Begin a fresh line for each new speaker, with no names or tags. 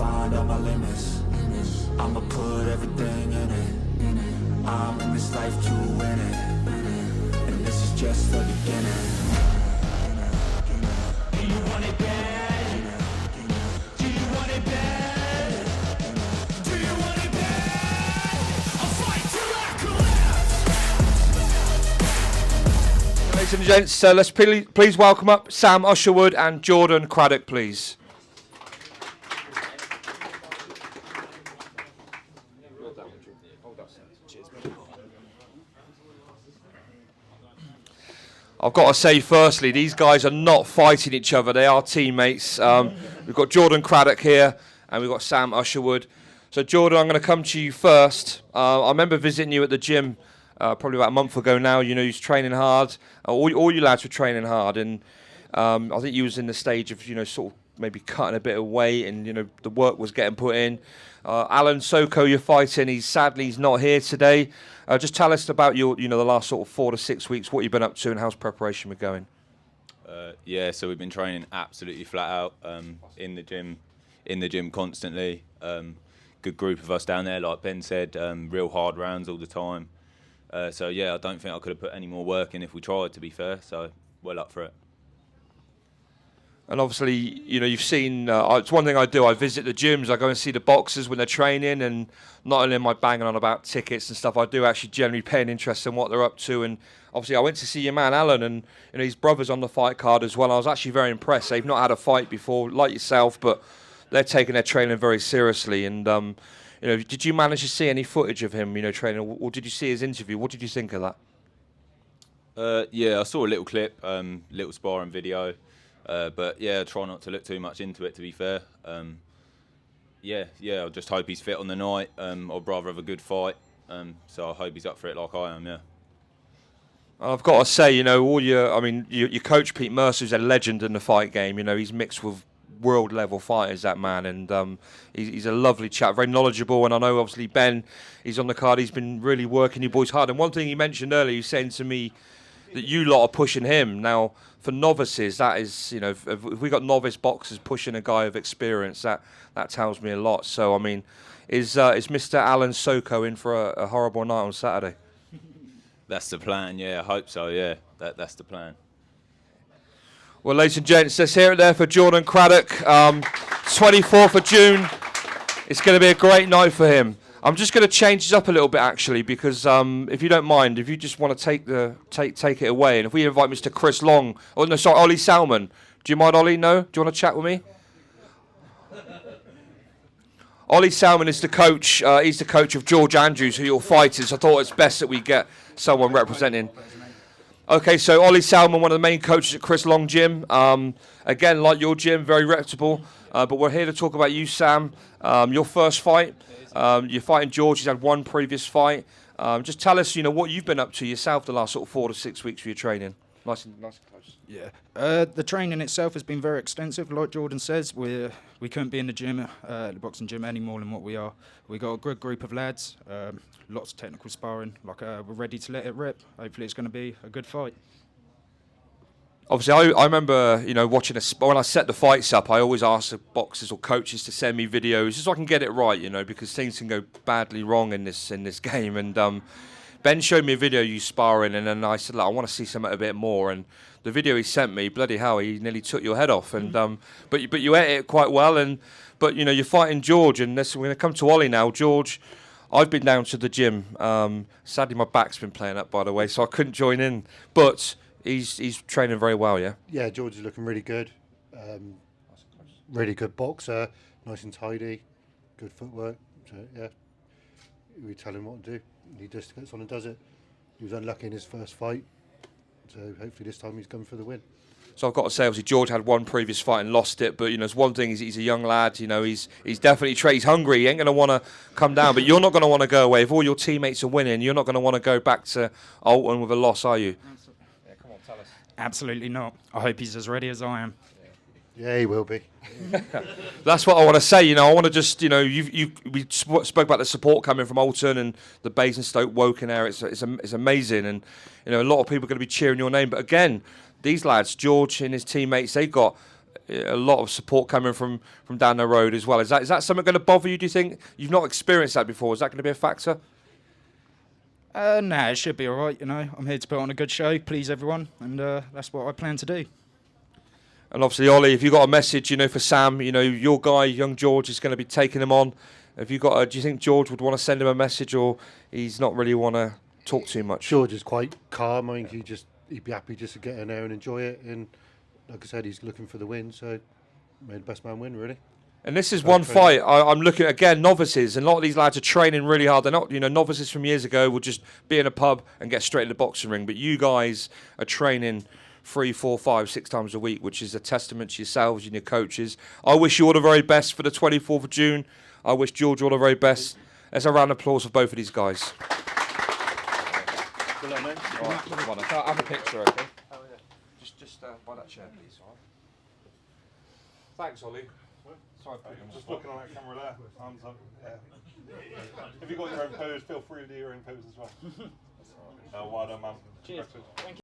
find all my limits. I'ma put everything in it. I'm in this life to win it, and this is just the beginning. Do you want it bad? Do you want it bad? Do you want it bad? I'll fight till I collapse.
Ladies and gents, let's please welcome up Sam Usherwood and Jordan Craddock, please. I've got to say, firstly, these guys are not fighting each other. They are teammates. We've got Jordan Craddock here, and we've got Sam Usherwood. So, Jordan, I'm going to come to you first. I remember visiting you at the gym probably about a month ago now. You know, you was training hard. All you lads were training hard, and I think you was in the stage of, you know, sort of maybe cutting a bit of weight, and, you know, the work was getting put in. Alan Soko, you're fighting. He's not here today. Just tell us about your, you know, the last sort of 4 to 6 weeks, what you've been up to, and how's preparation been going.
Yeah, so we've been training absolutely flat out in the gym constantly. Good group of us down there, like Ben said, real hard rounds all the time. So yeah, I don't think I could have put any more work in if we tried, to be fair. So well up for it.
And obviously, you know, you've seen, it's one thing I do, I visit the gyms, I go and see the boxers when they're training, and not only am I banging on about tickets and stuff, I do actually generally pay an interest in what they're up to. And obviously I went to see your man Alan, and, you know, his brother's on the fight card as well. I was actually very impressed. They've not had a fight before, like yourself, but they're taking their training very seriously. And, you know, did you manage to see any footage of him, you know, training, or did you see his interview? What did you think of that?
Yeah, I saw a little clip, little sparring video. But yeah, try not to look too much into it, to be fair. Yeah, I just hope he's fit on the night. I'd rather have a good fight. So I hope he's up for it like I am, yeah.
I've got to say, you know, your coach Pete Mercer's a legend in the fight game. You know, he's mixed with world level fighters, that man, and he's a lovely chap, very knowledgeable. And I know obviously Ben, he's on the card. He's been really working you boys hard. And one thing he mentioned earlier, he was saying to me that you lot are pushing him. Now, for novices, that is, you know, if we got novice boxers pushing a guy of experience, that tells me a lot. So, I mean, is Mr. Alan Soko in for a horrible night on Saturday?
That's the plan, yeah. I hope so, yeah. That's the plan.
Well, ladies and gents, let's hear it there for Jordan Craddock. 24th of June. It's going to be a great night for him. I'm just going to change this up a little bit, actually, because if you don't mind, if you just want to take it away, and if we invite Mr. Chris Long, Ollie Salmon. Do you mind, Ollie? No? Do you want to chat with me? Ollie Salmon is the coach. He's the coach of George Andrews, who you're fighting. So I thought it's best that we get someone representing. Okay, so Ollie Salmon, one of the main coaches at Chris Long Gym. Again, like your gym, very reputable. But we're here to talk about you, Sam. Your first fight. You're fighting George. He's had one previous fight. Just tell us, you know, what you've been up to yourself the last sort of 4 to 6 weeks for your training. Nice and close.
Yeah. The training itself has been very extensive. Like Jordan says, we couldn't be in the gym, the boxing gym, any more than what we are. We got a good group of lads, lots of technical sparring. We're ready to let it rip. Hopefully, it's going to be a good fight.
Obviously, I remember, you know, watching when I set the fights up, I always ask the boxers or coaches to send me videos just so I can get it right, you know, because things can go badly wrong in this game. And Ben showed me a video you sparring, and then I said, look, I want to see something a bit more. And the video he sent me, bloody hell, he nearly took your head off. And but you edit it quite well. But you know, you're fighting George, and we're going to come to Ollie now. George, I've been down to the gym. Sadly, my back's been playing up, by the way, so I couldn't join in. But he's training very well, yeah?
Yeah, George is looking really good. Really good boxer, nice and tidy, good footwork. So, yeah, we tell him what to do. He just gets on and does it. He was unlucky in his first fight, so hopefully this time he's going for the win.
So I've got to say, obviously, George had one previous fight and lost it, but, you know, it's one thing, he's a young lad, you know, he's definitely he's hungry, he ain't going to want to come down, but you're not going to want to go away. If all your teammates are winning, you're not going to want to go back to Alton with a loss, are you?
Yeah, come on, tell us. Absolutely not. I hope he's as ready as I am.
Yeah, he will be.
That's what I want to say. You know, I want to just, you know, we spoke about the support coming from Alton and the Basingstoke Woking area. It's amazing, and you know, a lot of people are going to be cheering your name. But again, these lads, George and his teammates, they've got a lot of support coming from down the road as well. Is that something going to bother you? Do you think you've not experienced that before? Is that going to be a factor?
Nah, it should be all right. You know, I'm here to put on a good show, please everyone, and that's what I plan to do.
And obviously, Ollie, if you've got a message, for Sam, your guy, young George, is going to be taking him on. Do you think George would want to send him a message, or he's not really want to talk too much?
George is quite calm. I think he'd be happy just to get in there and enjoy it. And like I said, he's looking for the win, so made the best man win, really.
And this is one fight. I'm looking at, again, novices, and a lot of these lads are training really hard. They're not, novices from years ago would just be in a pub and get straight in the boxing ring. But you guys are training 3, 4, 5, 6 times a week, which is a testament to yourselves and your coaches. I wish you all the very best for the 24th of June. I wish George all the very best. Let's have a round of applause for both of these guys.
Good luck, mate.
Have a picture, okay? Oh, yeah. Just by that chair, please. All right. Thanks, Ollie. Sorry,
just looking on that camera there. Hands up. Yeah. If you've got your own pose, feel free to do your own pose as well. Well done, man.
Cheers. Thank you.